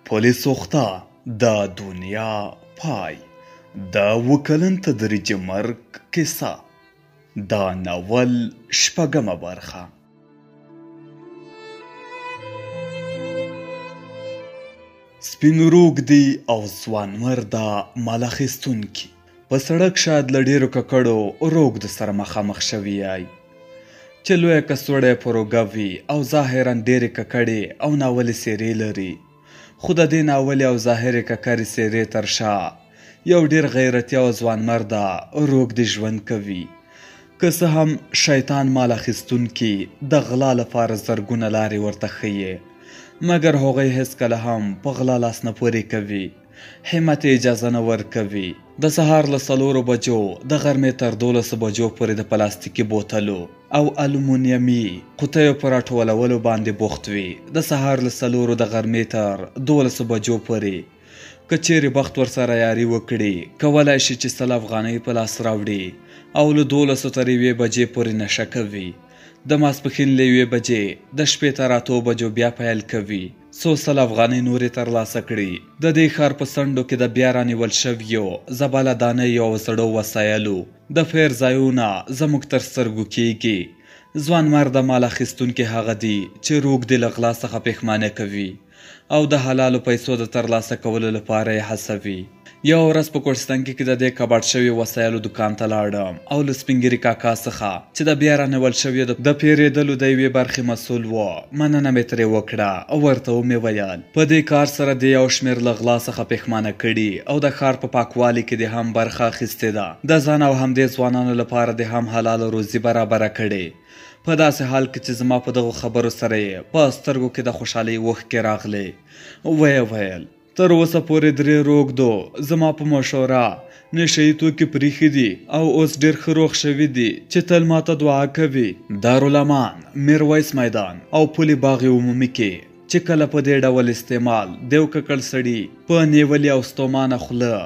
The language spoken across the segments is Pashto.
پل سوخته د دنیا پای د وکلن تدریج مرګ کیسه دا ناول شپږمه برخه. سپین روږ دی او ځوان مرده مال اخیستونکي په سړک شاید له ډېرو ککړو روږدو سره مخامخ شوي یای چې لویه کڅوړه په روږه وي او ظاهرا ډېرې ککړې او ناولې څېرې لري، خو د دې ناولې او ظاهرې ککرې څېرې تر شا یو ډېر غیرتي او ځوان مرده روږدي ژوند کوي. که څه هم شیطان مال اخیستونکي د غلا لپاره زرګونه لارې ورته ښیي، مګر هغوی هېڅکله هم په غلا لاس نه پورې کوي، همت اجازه نه ورکوي. د سهار له 4 بجو د غرمې تر 12 بجو پورې د پلاستیکي بوتلو او الومنیمي قوطیو په راټولولو باندې بوخت وي. د سهار له 4 د غرمې تر 12 بجو پورې که چیرې بخت ورسره یاري وکړي، کولی شي چې 100 افغانۍ په لاس راوړي او له 12 تر 1 بجې پورې نشه کوي. د ماسپښین له 1 بجې د شپې تر 8 بجو بیا پیل کوي څو 100 افغانۍ نورې ترلاسه کړي. د دې ښار په څنډو کې د بیا رانیول شویو زباله دانیو او زړو وسایلو د فیر ځایونه زموږ تر سترګو کېږي. ځوان مرده مال اخیستونکي هغه دي چې روږدي له غلا څخه پښیمانه کوي او د حلالو پیسو د ترلاسه کولو لپاره یې هڅوي. یو ورځ په کوړستنګي کې د دې کباړ شوي وسایلو دکان ته لاړم او له سپین ږیري کاکا څخه چې د بیا رانیول شویو د پیرېدلو د یوې برخې مسؤل و مننه مې ترې وکړه او ورته ومې ویل په دې کار سره د یو شمېر له غلا څخه پښیمانه کړي او د ښار په پاکوالي کې د هم برخه اخیستې ده. د ځان او همدې ځوانانو لپاره د هم حلاله روزي برابره کړې. په داسې حال کې چې زما په دغو خبرو سره یې په سترګو کې د خوشحالۍ اوښکې راغلې. ویې ویل تر اوسه پورې 3 روږدو زما په مشوره نشهیي توکي پریښي دي او اوس ډېر ښه روغ شوي دي چې تل ماته دعا کوي. دارالامان، میرویس میدان او پل باغ عمومي کې چې کله په دې ډول استعمال د یو ککړ سړي په نیولې او ستومانه خوله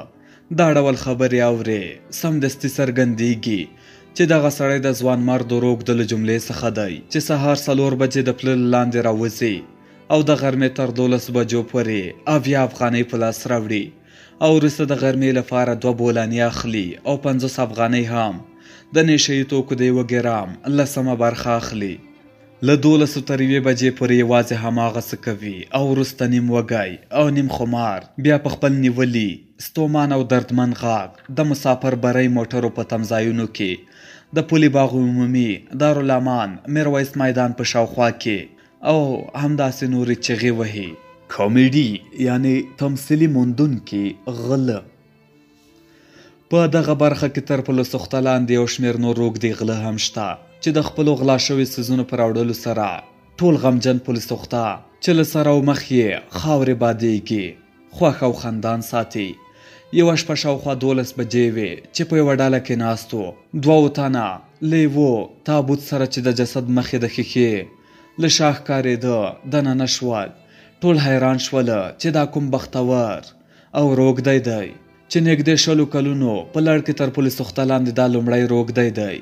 دا ډول خبرې اورې، سمدستي څرګندېږي چې دغه سړی د ځوان مرد روږدو له جملې څخه دی چې سهار 4 بجې د پله لاندې راوځي او د غرمې تر 12 بجو پورې 80 افغانۍ په لاس راوړي او وروسته د غرمې لپاره 2 بولاني اخلي او 50 افغانۍ هم د نشهیي توکو د 1 ګرام 10مه برخه اخلي. له 12 تر 1 بجې پورې یوازې هماغه څه کوي او وروسته نیم وږی او نیم خمار بیا په خپل نیولي ستومان او دردمن غږ د مسافر برۍ موټرو په تمځایونو کې د پل باغ عمومي، دارالامان، میرویس میدان په شاوخوا کې او همداسې نورې چغې وهي. کامیډي یعنی تمثیلي موندونکي غله. په دغه برخه کې تر پل سوخته لاندې یو شمېر نور روږدي غله هم شته چې د خپلو غلا شوي څیزونو په راوړلو سره ټول غمجن پل سوخته چې له سر او مخ یې خاورې بادېږي خوښ او خندان ساتي. یوه شپه شاوخوا 12 بجې وې چې په یوه ډله کې ناست وو 2 تنه له یوه تابوت سره چې د جسد مخې د ښیښې له شا ښکارېده دننه شول. ټول حیران شوله چې دا کوم بختور او روږدی دی چې نږدې 20 کلونو په لړ کې تر پل سوخته لاندې دا لومړی روږدی دی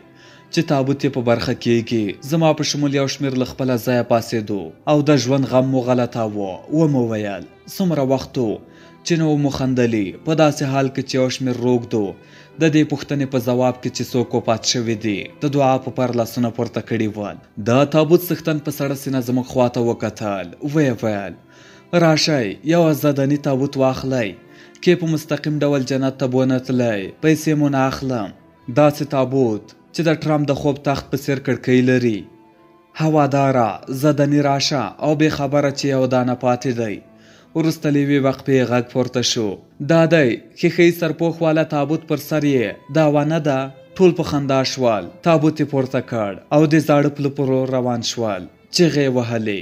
چې تابوت یې په برخه کېږي. زما په شمول یو شمېر له خپله ځایه پاڅېدو او د ژوند غم مو غلطاوه. ومو ویل څومره وخت و چې نه مو خندلي، په داسې حال کې چې یو شمېر روږدو د دې پوښتنې په ځواب کې چې څوک وفات شوي دي د دعا په پر لاسونه پورته کړي ول. د تابوت څښتن په سړه سینه زموږ خواته وکتل. ویې ویل راشئ یو زدني تابوت واخلئ کې په مستقیم ډول جنت ته بونه تلئ، پیسې مو نه اخلم. داسې تابوت چې د ټرمپ د خوب تخت په څېر کړکۍ لري، هواداره زدني راشه او بې خبره چې یو دانه پاتې دی. وروسته له یوې وقفې غږ پورته شو دا دی ښیښهیي سرپوښ والا تابوت پر سر یې دا ونه ده. ټول په خندا شول. تابوت یې پورته کړ او د زاړه پله پر روان شول. چغې یې وهلې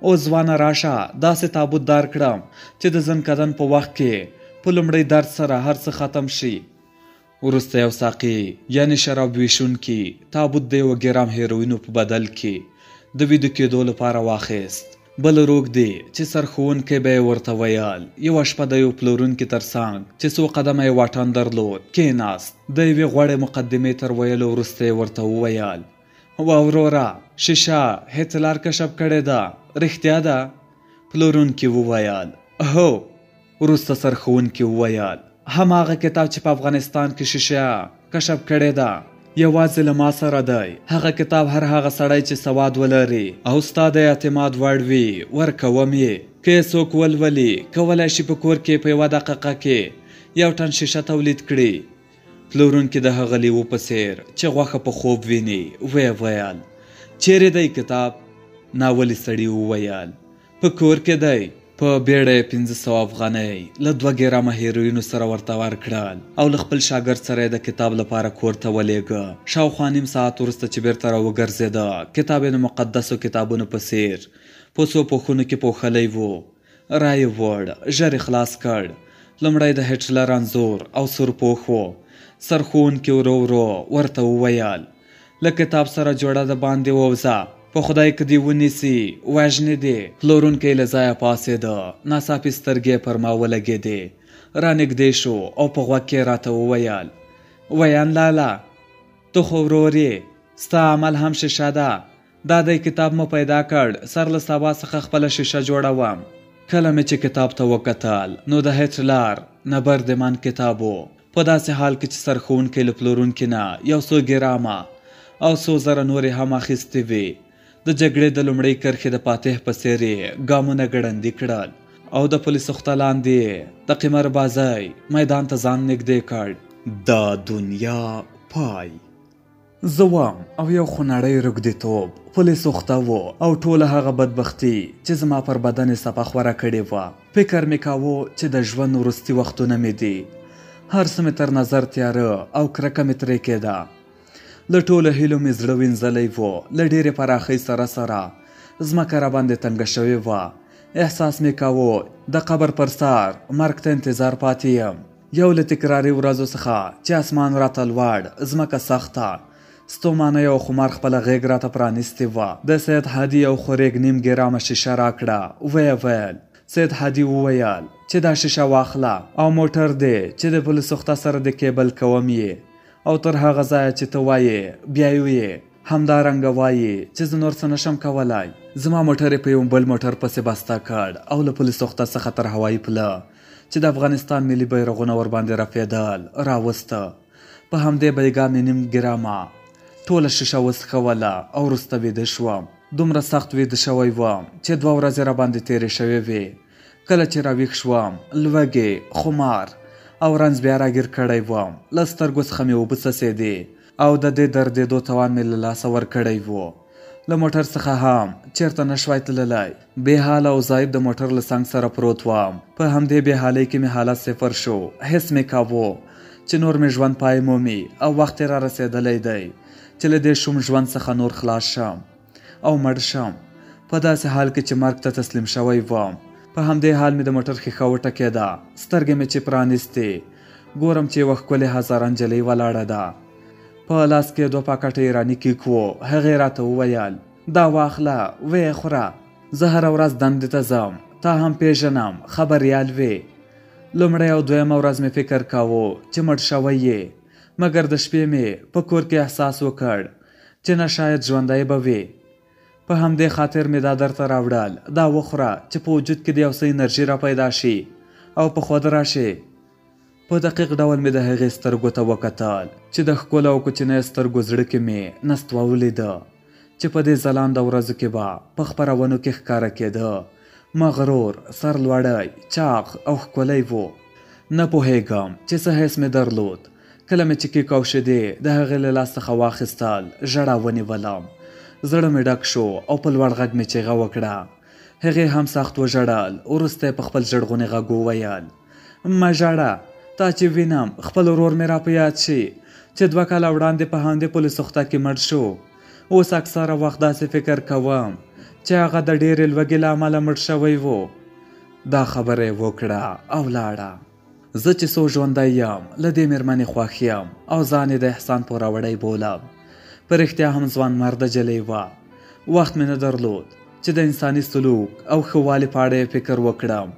او ځوانه راشه داسې تابوت دار کړم چې د زنکدن په وخت کې په لومړی درد سره هر څه ختم شي. وروسته یو ساقي یعنی شراب ویشونکي تابوت د 1 ګرام هیروینو په بدل کې د ویده کېدو لپاره واخیست. بل روږدي چې سرښوونکی به یې ورته ویل یوه شپه د یو پلورونکي تر څنګ چې 100 قدمه یې واټن درلود کېناست. د یوې غوړې مقدمې تر ویلو وروسته یې ورته وویل وروره شیشه هېڅ لار کشف کړې ده، رښتیا ده؟ پلورونکي وویل هو وروسته سرښوونکي وویل هماغه کتاب چې په افغانستان کې شیشه کشف کړې ده یوازې له ما سره دی. هغه کتاب هر هغه سړی چې سواد ولري او ستا د اعتماد وړ وي ورکوم یې. که یې څوک ولولي کولی شي په کور کې په یوه دقیقه کې 1 ټن شیشه تولید کړي. پلورونکي د هغه لیوه په څېر چې غوښه په خوب ویني ویل چیرې دی کتاب؟ ناولي سړي وویل په کور کې دی. په بیړه یې 500 افغانۍ له 2 ګرامه هیروینو سره ورته ورکړل او له خپل شاګرد سره یې د کتاب لپاره کور ته ولېږه. شاوخوا نیم ساعت وروسته چې بیرته راوګرځېده کتاب یې د مقدسو کتابونو په څېر په څو پوښونو کې پوښلی و. را یې وړ ژر یې خلاص کړ. لومړی د هټلر انځور او سورپوښ و. سرښوونکي ورو ورو ورته وویل له کتاب سره جوړه د باندې ووځه په خدای که دې ونیسي وژنې دې. پلورونکی له ځایه پاڅېده. ناڅاپي سترګې پر ما ولګېدې. رانږدې شو او په غوږ کې راته وویل ویان لالا ته خو ورور یې ستا عمل هم شیشه ده. دا دی کتاب مو پیدا کړ سر له سبا څخه خپله شیشه جوړوم. کله مې چې کتاب ته وکتل نو د هټلر نبردمان کتاب و. په داسې حال کې چې سرښوونکی له پلورونکي نه 100 ګرامه او 100 زره نورې هم اخیستې وې. د جګړې د لومړۍ کرښې د فاتح په څېر یې ګامونه ګړندي کړل او د پولیسو خته لاندې د قمر بازۍ میدان ته ځان نږدې کړ. دا دنیا پای. زه وم او یو خونړی رږدېتوب پولیسو خته و او ټوله هغه بدبختي چې زما پر بدن یې څپه خوره کړې وه. فکر مې کاوه چې د ژوند وروستي وختونه مې دي. هر څه مې تر نظر تیاره او کرکه مې ترې کېده. له ټولو هیلو مې زړه وینځلی و. له ډېرې پراخۍ سره ځمکه راباندې تنګه شوې وه. احساس مې کاوه د قبر پر سر مرګ ته انتظار پاتې یم. یو له تکراري ورځو څخه چې اسمان راته لوړ ځمکه سخته ستومانه یو خمار خپله غېږ راته پرانیستې وه. د سید هادي یو خورېږ 1 ګرامه شیشه راکړه. ویل سید هادي وویل چې دا شیشه واخله او موټر دی چې د پولیسو خته سره د کیبل کوم یې او تر هغه ځایه چې ته وایې بیا یې همدارنګه وایې چې زه نور څه نشم کولی. زما موټر یې په یو بل موټر پسې بسته کړ او له پولیسو خته څخه تر هوایي پله چې د افغانستان ملي بیرغونه ورباندې رپېدل راوسته. په همدې بیګا مې 1 ګرامه ټوله شیشه وڅښوله او وروسته ویده شوم. دومره سخت ویده شوی وم چې 2 ورځې راباندې تېرې شوې وې. کله چې راویښ شوم لوږې خمار او رنځ بیا راګیر کړی وم. له سترګو څخه مې اوبه څڅېدې او د دې دردېدو توان مې له لاسه ورکړی و. له موټر څخه هم چېرته نشوای تللی. بې حاله او ضعیف د موټر له څنګ سره پروت وم. په همدې بې حالۍ کې مې حالت صفر شو. حس مې کاوه چې نور مې ژوند پای مومي او وخت یې را رسېدلی دی چې له دې شوم ژوند څخه نور خلاص شم او مړ شم. په داسې حال کې چې مرګ ته تسلیم شوی وم. په همدې حال مې د موټر ښیښه وټکېده. سترګې مې چې پرانیستې ګورم چې یوه ښکلې هزاره نجلۍ ولاړه ده. په لاس کې 2 پاکټه ایراني کیک و. هغې راته وویل دا واخله ویې خوره. زه هره ورځ دندې ته ځم. تا هم پیژنم خبریال وې. لومړی او دویمه ورځ مې فکر کاوه چې مړ شوی یې مګر د شپې مې په کور کې احساس وکړ چې نه شاید ژوندی به وې. په همدې خاطر مې دا درته راوړل دا وخوره چې په وجود کې د یو څه انرژي را پیدا شي او په خود راشي. په دقیق ډول مې د هغې سترګو ته وکتل چې د ښکلو او کوچنیو سترګو زړه کې مې نستوه ولیده چې په دې ځلانده ورځو کې به په خپرونو کې ښکاره کېده. مغرور سرلوړی چاغ او ښکلی و. نه پوهېږم چې څه حس مې درلود. کله مې چې کیک او شیدې د هغې له لاس څخه واخیستل ژړا ونیولم. زړه مې ډک شو او په لوړ غږ مې چیغه وکړه. هغې هم سخت وژړل. وروسته یې په خپل ژړغوني غږ وویل مه ژاړه تا چې وینم خپل ورور مې را په یاد شي چې 2 کاله وړاندې په همدې پولیسو خته کې مړ شو. اوس اکثره وخت داسې فکر کوم چې هغه د ډېرې لوږې له امله مړ شوی و. دا خبره یې وکړه او لاړه. زه چې څو ژوندی یم له دې مېرمنې خوښ یم او ځان یې د احسان پوروړی بولم. په رښتیا هم ځوانمرده جلۍ وه. وخت مې نه درلود چې د انساني سلوک او ښه والي په اړه یې فکر وکړم.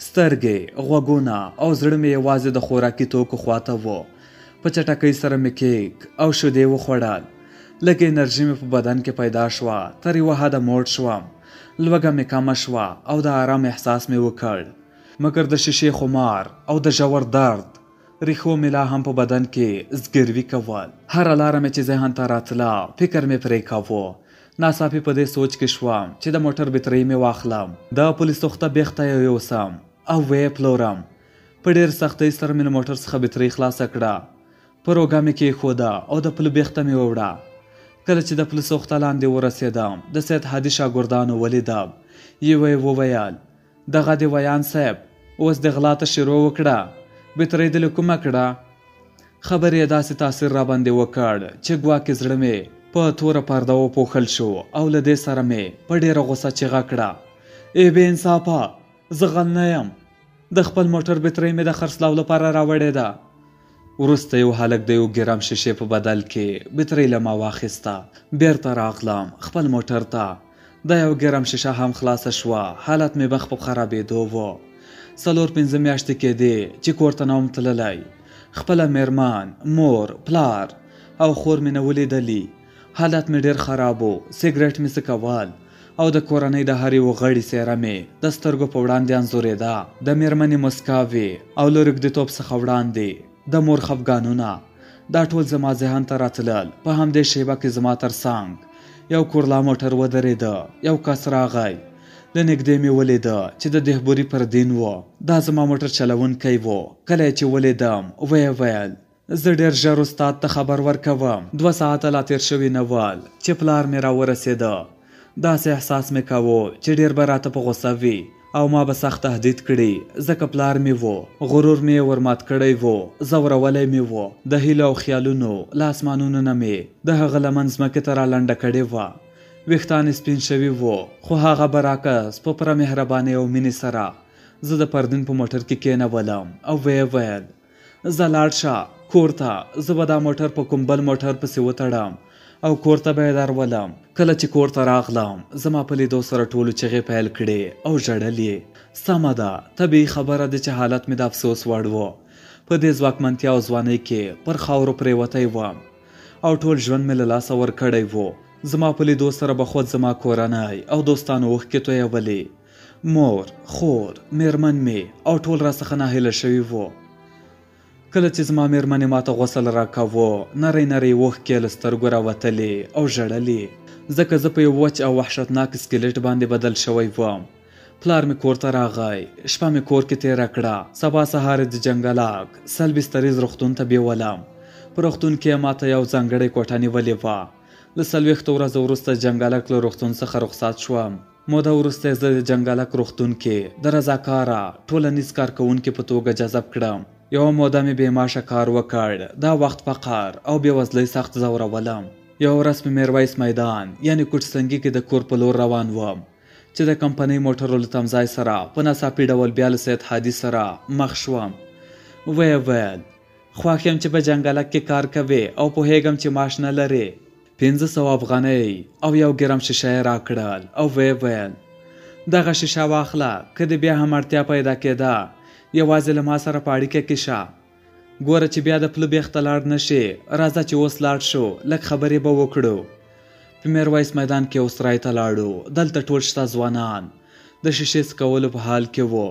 سترګې غوږونه او زړه مې یوازې د خوراکي توکو خواته و. په چټکۍ سره مې کیک او شیدې وخوړل. لږ انرژي مې په بدن کې پیدا شوه. تر یوه حده موړ شوم. لوږه مې کمه شوه او د آرام احساس مې وکړ. مګر د شیشې خمار او د ژور درد ریښو مې لا هم په بدن کې زګروي کول. هره لاره مې چې ذهن ته راتله فکر مې پرې کاوه. ناڅاپي په دې سوچ کې شوم چې د موټر بطرۍ مې واخلم، د پولیس تخته بیخته یې یوسم او ویې پلورم. په ډېر سختۍ سره مې له موټر څخه بطرۍ خلاصه کړه، پر اوږه مې کېښوده او د پله بیخته مې ووړه. کله چې د پولیس تخته لاندې ورسېدم د سید هادي شاګردانو ولیدم. یوه یې وویل دغه دې ویان صاحب اوس د غلا ته شروع وکړه، بطرۍ دې له کومه کړه؟ خبرې یې داسې تاثیر را باندې وکړ چې ګواکې زړه مې په توره پرده وپوښل شو او له دې سره مې په ډېره غوسه چیغه کړه ای بې انصافه زه غل نه یم، د خپل موټر بطرۍ مې د خرڅلاو لپاره راوړې ده. وروسته یو هلک د 1 ګرام شیشې په بدل کې بطرۍ له ما واخیسته. بیرته راغلم خپل موټر ته، د 1 ګرام شیشه هم خلاصه شوه. حالت مې بخ په خرابېدو و. 4-5 میاشتې کېدې چې کور ته نه وم تللی. خپله میرمن، مور، پلار او خور مې نه ولیدلي. حالت مې ډېر خراب و. سګرټ مې څکول او د کورنۍ د هر یو غړي څېره مې د سترګو په وړاندې انځورېده. د میرمنې مسکاوې او له رږدېتوب څخه وړاندې د مور خفګانونه، دا ټول زما ذهن ته راتلل. په همدې شیبه کې زما تر څنګ یو کورلا موټر ودرېده. یو کس راغی، له نږدې مې ولیده چې د دهبوري پر دین و. دا زما موټر چلونکی و. کله چې ولیدم ویې ویل زه ډېر ژر استاد ته خبر ورکوم. 2 ساعته لا تېر شوي نه ول چې پلار مې راورسېده. داسې احساس مې کاوه چې ډېر به راته په غوسه وي او ما به سخت تهدید کړي، ځکه پلار مې و. غرور مې ورمات کړی و، زورولی مې و. د هیلو او خیالونو له اسمانونو نه مې د هغه لمن ځمکې ته رالنډه کړې وه. ویښتان سپین شوي وو، خو هغه برعکس په پوره مهربانۍ او مینې سره زه د پردین په موټر کې کېنولم او ویې ویل زه لاړ شه کور ته، زه به دا موټر په کوم بل موټر پسې وتړم او کور ته به یې درولم. کله چې کور ته راغلم زما په لیدو سره ټولو چغې پیل کړې او ژړل یې. سمه ده، طبیعي خبره ده چې حالت مې د افسوس وړ و. په دې ځواکمنتیا او ځوانۍ کې پر خاورو پرېوتی وم او ټول ژوند مې له لاسه ورکړی و. زما په لیدو سره به خود زما کورنۍ او دوستانو اوښکې تویولې. مور، خور، میرمن مې او ټول راڅخه ناهیله شوي وو. کله چې زما میرمنې ماته غسل راکاوه، نری نری اوښکې له سترګو راوتلې او ژړلې، ځکه زه په یو وچ او وحشتناک سکلیټ باندې بدل شوی وم. پلار مې کور ته راغی، شپه مې کور کې تېره کړه. سبا سهار د جنګلاک سلبستریز روغتون ته بیولم. په روغتون کې ماته یو ځانګړی کوټه نیولې وه. له 40 ورځو وروسته جنګالک له روغتون څخه رخصت شوم. موده وروسته زه د جنګالک روغتون کې د رضاکاره ټولنیز کارکوونکي په توګه جذب کړم. یوه موده مې بې معاشه کار وکړ. دا وخت فقر او بېوزلۍ سخت ځورولم. یوه ورځ په میرویس میدان یعنې کوټسنګي کې د کور په لور روان وم چې د کمپنۍ موټرو له تمځای سره په ناڅاپي ډول بیا له سید هادي سره مخ شوم. ویې ویل خوښ یم چې په جنګالک کې کار کوې او پوهېږم چې معاش نه لرې. 500 افغانۍ او 1 ګرام شیشه یې راکړل او ویې ویل دغه شیشه واخله، که دې بیا هم اړتیا پیدا کېده یوازې له ما سره په اړیکه کې شه. ګوره چې بیا د پله بیخته لاړ نه شې، راځه چې اوس لاړ شو لږ خبرې به وکړو. په میرویس میدان کې اوس رای ته لاړو. دلته ټول شته ځوانان د شیشې څکولو په حال کې وو.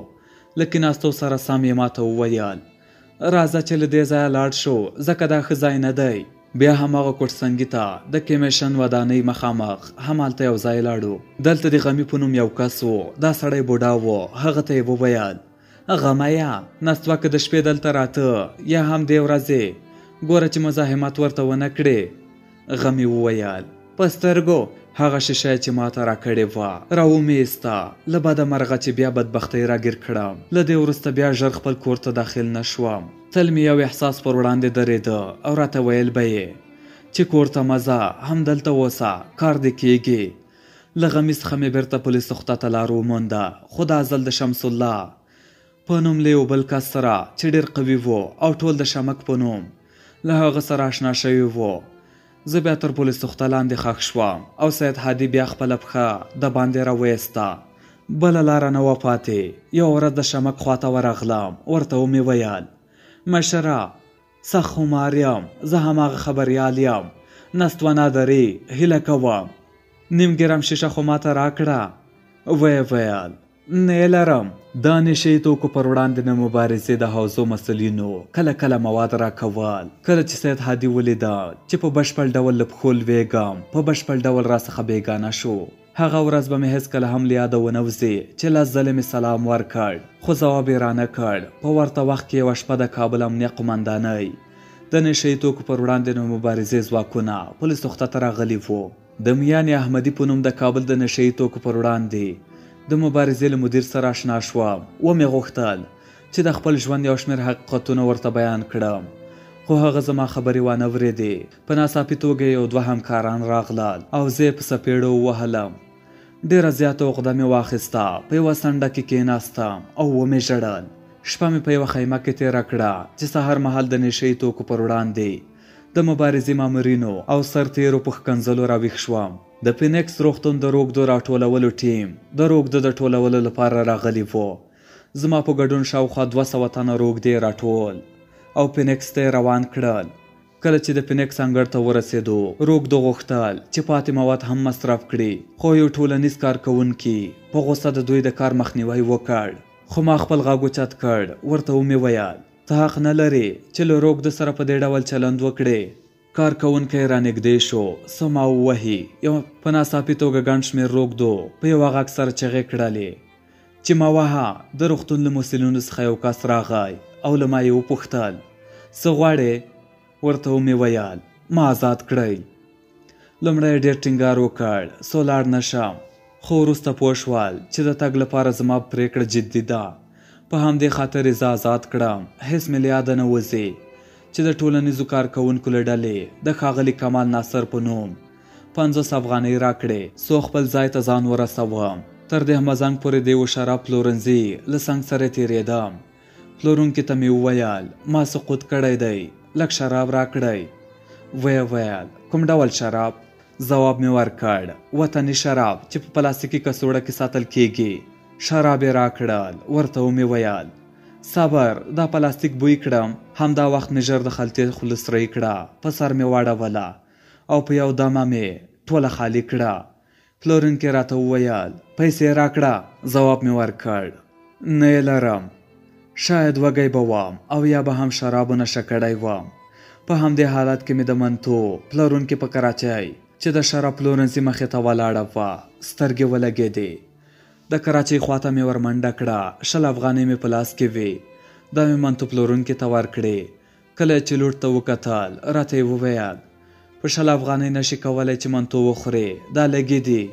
له کېناستو سره سم یې ماته وویل راځه چې له دې ځایه لاړ شو، ځکه دا ښه ځای نه دی. بیا هماغه کوټسنګي ته د کمیشن ودانۍ مخامخ همالته یو ځای لاړو. دلته د غمي په نوم یو کس و. دا سړی بوډا و. هغه ته یې وویل غمیا نستوه که د شپې دلته راته یا هم دې ورځې، ګوره چې مزاحمت ورته ونه کړې. غمي وویل په سترګو. هغه شیشه چې ماته راکړې وه راومیسته. له بده مرغه چې بیا بدبختۍ راګیر کړم. له دې وروسته بیا ژر خپل کور ته داخل نه شوم. تل مې یو احساس پر وړاندې درېده او راته ویل به یې چې کور ته مزه همدلته اوسه، کار دې کېږي. له غمي څخه مې بېرته پولیس تخته ته لار ومونده، خو دا ځل د شمس الله په نوم له یو بل کس سره چې ډېر قوي و او ټول د شمک په نوم له هغه سره اشنا شوي وو. زه بیا تر پولیس تخته لاندې ښخ شوم او سید هادي بیا خپله پښه د باندې راویسته. بله لاره نه وه پاتې. یوه ورځ د شمک خواته ورغلم. ورته ومې ویل مشره سخت خمار یم، زه هماغه خبریال یم، نستوه ندارې، هیله کوم 1 ګرام شیشه خو ماته راکړه. ویې ویل نه لرم. دا نشي توکو پر وړاندې نه مبارزې د حوزو مسلینو کله کله مواد راکول. کله چې سید هادي ولیده چې په بشپړ ډول له پښو لوېږم، په بشپړ ډول راڅخه بېګانه شو. هغه ورځ به مې هېڅکله هم له یاده ونه وځي چې لس ځلې مې سلام ورکړ، خو ځواب یې رانه کړ. په ورته وخت کې یوه شپه د کابل امنیه قمندانۍ د نشه یي توکو پر وړاندې د مبارزې ځواکونه پولیس نقطه ته راغلي وو. د میانې احمدي په نوم د کابل د نشه یي توکو پر وړاندې د مبارزې له مدیر سره اشنا شوم. ومې غوښتل چې د خپل ژوند یو شمېر حقیقتونه ورته بیان کړم، خو هغه زما خبرې وانه ورېدې. په ناڅاپي توګه یو دوه همکاران راغلل او زه یې په څپېړو ووهلم. ډېره زیاته عقده مې واخیسته، په یوه څنډه کې کېناستم او ومې ژړل. شپه مې په یوه خیمه کې تېره کړه چې سهار مهال د نشه یي توکو پر وړاندې د مبارزې مامورینو او سرتېرو په ښکنځلو راویښ شوم. د فینکس روغتون د روږدو راټولولو ټیم د روږدو د ټولولو لپاره راغلی و. زما په ګډون شاوخوا 200 تنه روږدې راټول او فینکس ته روان کړل. کله چې د فینکس انګړ ته ورسېدو، روږدو غوښتل چې پاتې مواد هم مصرف کړي، خو یو ټولنیز کارکوونکي په غوسه د دوی د کار مخنیوی وکړ. خو ما خپل غږ اوچت کړ، ورته ومې ویل ته حق نه لرې چې له روږدو سره په دې ډول چلند وکړې. کارکوونکی رانږدې شو، څه ما ووهي. یو په ناڅاپي توګه ګڼ شمېر روږدو په یوه غږ سره چغې کړلې چې ما وهه. د روغتون له مسؤلینو څخه یو کس راغی او له ما یې وپوښتل څه غواړې؟ ورته ومې ویل ما آزاد کړئ. لومړی ډېر ټینګار وکړ څو لاړ نه شم، خو وروسته پوه شول چې د تګ لپاره زما پرېکړه جدي ده. په همدې خاطر یې زه آزاد کړم. هېڅ مې له یاده نه وځي چې د ټولنیزو کارکوونکو له ډلې د ښاغلي کمال ناصر په نوم 50 افغانۍ راکړې څو خپل ځای ته ځان ورسوم. تر دې همزنګ پورې د یوه شراب پلورنځي له څنګ سره تېرېدم. پلورونکي ته مې وویل ما سقوط کړی دی، لږ شراب راکړئ. ویې ویل کوم ډول شراب؟ ځواب مې ورکړ وطني شراب چې په پلاستیکي کڅوړه کې ساتل کېږي. شراب یې راکړل. ورته ومې ویل صبر، دا پلاستیک بوی کړم. همدا وخت مې ژر د خلطې خوله سرۍ کړه، په سر مې واړوله او په یو دمه مې ټوله خالي کړه. پلورونکي راته وویل پیسې راکړه. ځواب مې ورکړ نه یې لرم. شاید وږی به وم او یا به هم شرابو نشه کړی وم. په همدې حالت کې مې د منتو پلورونکي په کراچۍ چې د شراب پلورنځي مخې ته ولاړه وه سترګې ولګېدې. د کراچۍ خواته مې ورمنډه کړه. 20 افغانۍ مې په لاس کې وې. دا مې منتو پلورونکي ته ورکړې. کله چې لوټ ته وکتل، راته یې وویل په 20 افغانۍ نشي کولی چې منتو وخورې، دا لږې دي.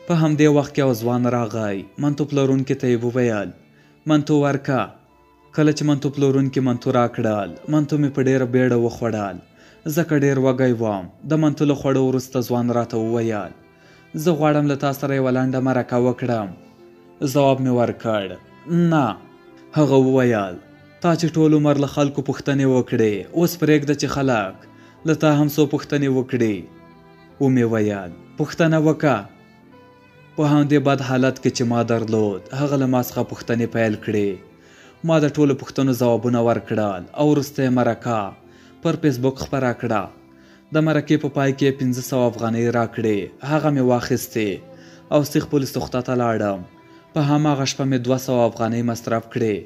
په همدې وخت کې یو ځوان راغی. منتو پلورونکي ته یې وویل منتو ورکه. کله چې منتو پلورونکي منتو راکړل، منتو مې په ډېره بیړه وخوړل ځکه ډېر وږی وم. د منتو له خوړو وروسته ځوان راته وویل زه غواړم له تا سره یوه لنډه مرکه وکړم. ځواب مې ورکړ نه. هغه وویل تا چې ټول عمر له خلکو پوښتنې وکړې، اوس پرېږده چې خلک له تا هم څو پوښتنې وکړي. ومې ویل پوښتنه وکړه. په همدې بد حالت کې چې ما درلود، هغه له ما څخه پوښتنې پیل کړې. ما د ټولو پوښتنو ځوابونه ورکړل او وروسته یې مرکه پر فیسبوک خپره کړه. د مرکې په پای کې 1500 افغانۍ راکړې. هغه مې واخیستې او سیخ پولیس نقطه ته لاړم. په هماغه شپه مې 200 افغانۍ مصرف کړې.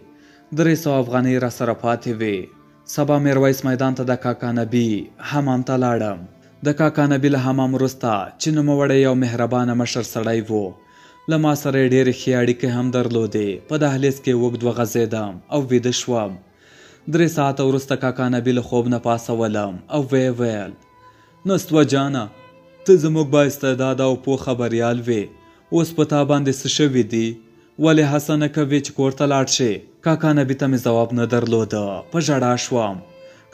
300 افغانۍ را سره پاتې وې. سبا میرویس میدان ته د کاکا نبي حمام ته لاړم. د کاکا نبي له حمام وروسته چې نوموړی یو مهربانه مشر سړی و، له ما سره یې ډېرې ښې اړیکې هم درلودې. په دهلیز کې اوږد وغځېدم او ویده شوم. 3 ساعته وروسته کاکا نبي له خوب نه پاڅولم او ویې ویل نستوه جانه، ته زموږ بااستعداده او پوه خبریال وې، اوس په تا باندې څه شوي دي؟ ولې هڅه نه کوې چې کور ته لاړ شې؟ کاکا نبي ته مې ځواب نه درلوده. په ژړا شوم.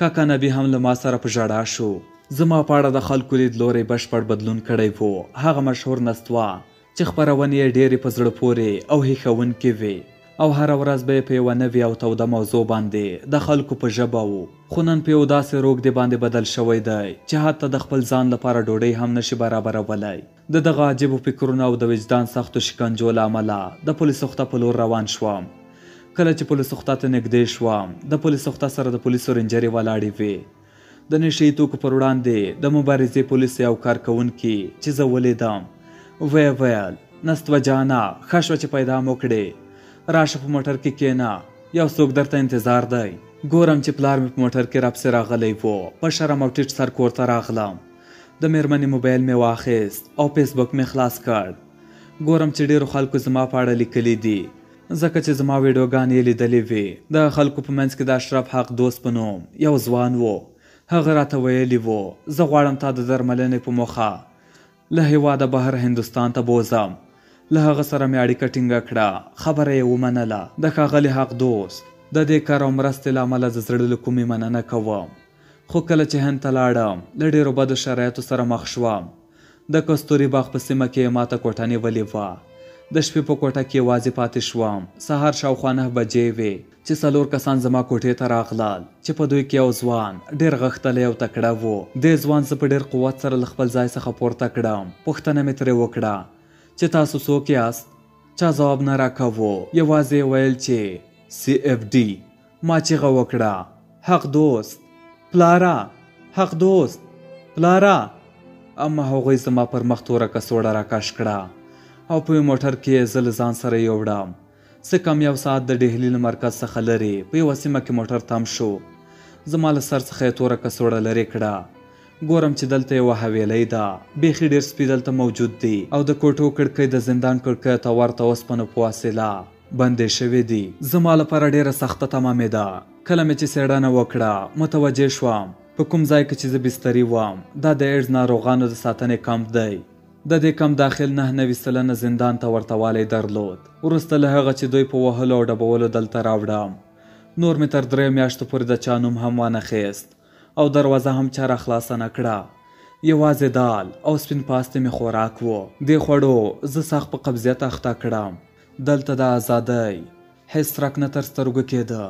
کاکا نبي هم له ما سره په ژړا شو. زما په اړه د خلکو لیدلوری بشپړ بدلون کړی و. هغه مشهور نستوه چې خپرونې یې ډېرې په زړه پورې او هیښوونکې وې او هره ورځ به یې په یوه نوې او توده موضوع باندې د خلکو په ژبه و. خو نن په یو داسې روږدې باندې بدل شوی دی چې حتی د خپل ځان لپاره ډوډۍ هم نشي برابرولی. د دغه عجیبو فکرونو او د وجدان سختو شکنجو له امله د پولیس نقطه په لور روان شوم. کله چې پولیس نقطه ته نږدې شوم، د پولیس نقطه سره د پولیسو رینجرې ولاړې وې. د نشه یي توکو پر وړاندې د مبارزې پولیس یو کارکوونکي چې زه ولیدم ویې ویل نستوه جانا ښه شوه چې پیدا مو کړې، راشه په موټر کې کېنه، یو څوک درته انتظار دی. ګورم چې پلار مې په موټر کې راپسې راغلی و. په شرم او ټیټ سر کور ته راغلم. د مېرمنې موبایل مې واخیست او فیسبوک مې خلاص کړ. ګورم چې ډېرو خلکو زما په اړه لیکلي دي، ځکه چې زما ویډیوګانې یې لیدلې وې. د خلکو په منځ کې د اشرف حق دوست په نوم یو ځوان و. هغه راته ویلي و زه غواړم تا د درملنې په موخه له هېواده بهر هندوستان ته بوزم. له هغه سره مې اړیکه ټینګه کړه، خبره یې ومنله. د ښاغلي حق دوست د دې کار او مرستې له امله د زړه له کومې مننه کوم. خو کله چې هند ته لاړم له ډېرو بدو شرایطو سره مخ شوم. د کستوري باغ په سیمه کې یې ماته کوټه نیولې وه. د شپې په کوټه کې یوازې پاتې شوم. سهار شاوخوا 9 بجې وې چې 4 کسان زما کوټې ته راغلل، چې په دوی کې یو ځوان ډېر غښتلی او تکړه و. دې ځوان زه په ډېر قوت سره له خپل ځای څخه پورته کړم. پوښتنه مې ترې وکړه چې تاسو څوک یاست؟ چا ځواب نه راکاوه، یوازې یې ویل چې CFD. ما چیغه وکړه حق دوست، پلاره، حق دوست، پلاره. اما هغوی زما پر مخ توره کڅوړه راکش کړه او په موټر کې زه له ځان سره یوړم. څه کم یو ساعت د ډهلي له مرکز څخه لرې په یوه سیمه کې موټر تم شو. زما له سر څخه یې توره کڅوړه لرې کړه. ګورم چې دلته یوه حویلۍ ده، بیخي ډېر سپي دلته موجود دي او د کوټو کړکۍ د زندان کړکیو ته ورته اوسپنو په وسیله بندې شوې دي. زما لپاره ډېره سخته تمامېده. کله مې چې څېړنه وکړه متوجه شوم په کوم ځای کې چې زه بستري وم دا د ایډز ناروغانو د ساتنې کمپ دی. د دې کمپ داخل 99 سلنه زندان ته ورته والی درلود. وروسته له هغه چې دوی په وهلو او ډبولو دلته راوړم، نور مې تر 3 میاشتو پورې د چا نوم هم وانخیست او دروازه هم چا راخلاصه نه کړه. یوازې دال او سپین پاستې مې خوراک و. دې خوړو زه سخت په قبضیت اخته کړم. دلته د ازادۍ هېڅ څرک نه تر سترګو کېده.